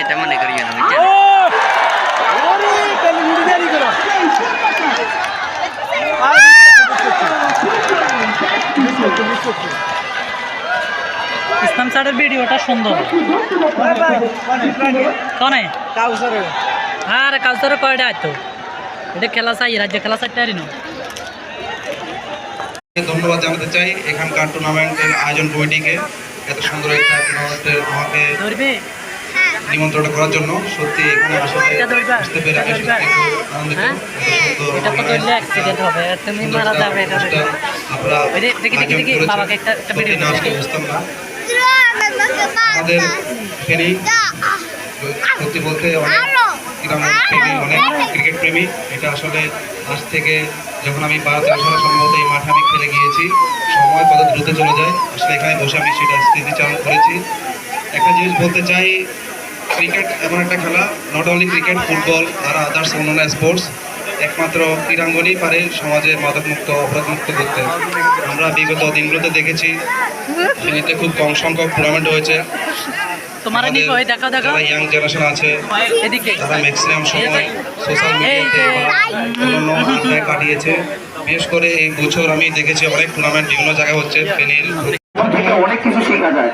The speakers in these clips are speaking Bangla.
এটা মনে করিও না ইসলাম স্যারের ভিডিওটা সুন্দর কনে আরে কাউসারে কয়টা আইতো এটা খেলা চাই রাজ্য খেলা চাইতে পারি না। ধন্যবাদ জানাতে চাই এখানকার টুর্নামেন্টের আয়োজন কমিটিকে এত সুন্দর একটা টুর্নামেন্টের আমাকে নিমন্ত্রণ করার জন্য। সত্যি এখানে আসলে আসতে পেরে আমি সত্যি খুব আনন্দিত। এটা তো ধরলে অ্যাক্সিডেন্ট হবে, তুমি মারা যাবে। এটা আমরা দেখি বাবাকে একটা ভিডিও বুঝতাম না। আমাদের ফেনী সত্যি বলতে অনেক প্রেমী, অনেক ক্রিকেট প্রেমী। এটা আসলে আজ থেকে যখন আমি 12-13 সালে সম্ভবত এই মাঠে আমি খেলে গিয়েছি, সময় কত দ্রুত চলে যায়। আসলে এখানে বসে আমি সেটা স্মৃতিচারণ করেছি। একটা জিনিস বলতে চাই, ক্রিকেট এমন একটা খেলা, নট অনলি ক্রিকেট, ফুটবল আর আদার্স অন্যান্য স্পোর্টস, একমাত্র ক্রীড়াঙ্গনই পারে সমাজে মাদকমুক্ত, অপরাধমুক্ত করতে। আমরা বিগত দিনগুলোতে দেখেছি ফেনীতে খুব কম সংখ্যক টুর্নামেন্ট হয়েছে। যারা ইয়াং জেনারেশন আছে তারা ম্যাক্সিমাম সময় সোশ্যাল মিডিয়াতে অন্যান্য আড্ডায় কাটিয়েছে। বিশেষ করে এই বছর আমি দেখেছি অনেক টুর্নামেন্ট বিভিন্ন জায়গায় হচ্ছে। ফেনীর থেকে অনেক কিছু শেখা যায়।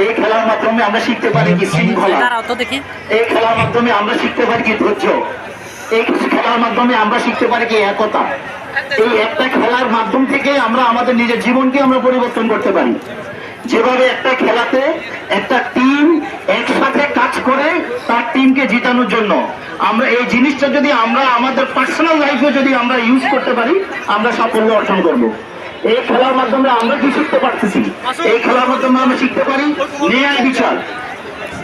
এই খেলার মাধ্যমে আমরা শিখতে পারি কি শৃঙ্খলা, এই খেলার মাধ্যমে আমরা শিখতে পারি কি ধৈর্য, এই খেলার মাধ্যমে আমরা শিখতে পারি কি একতা। এই একটা খেলার মাধ্যম থেকে আমরা আমাদের নিজের জীবনকে আমরা পরিবর্তন করতে পারি। যেভাবে একটা খেলাতে একটা টিম একসাথে কাজ করে তার টিমকে জিতানোর জন্য, আমরা এই জিনিসটা যদি আমরা আমাদের পার্সোনাল লাইফে যদি আমরা ইউজ করতে পারি, আমরা সাফল্য অর্জন করব। এই খেলার মাধ্যমে আমরা কি শিখতে পারতেছি? এই খেলার মাধ্যমে আমরা শিখতে পারি ন্যায় বিচার,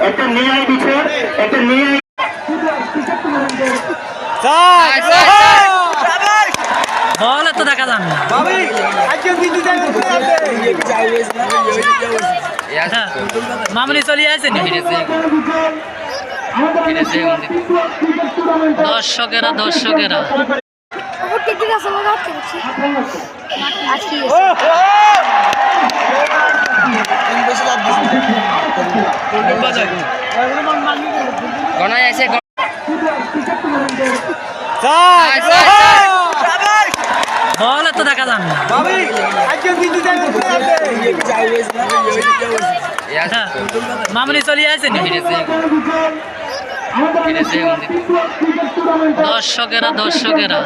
একটা ন্যায় বিচার, একটা ন্যায়। বল তো দেখা যান না মামুনি চলে আসে দর্শকেরা গণায় আছে বল তো দেখা যান না মামুনি চলে আসে দর্শকেরা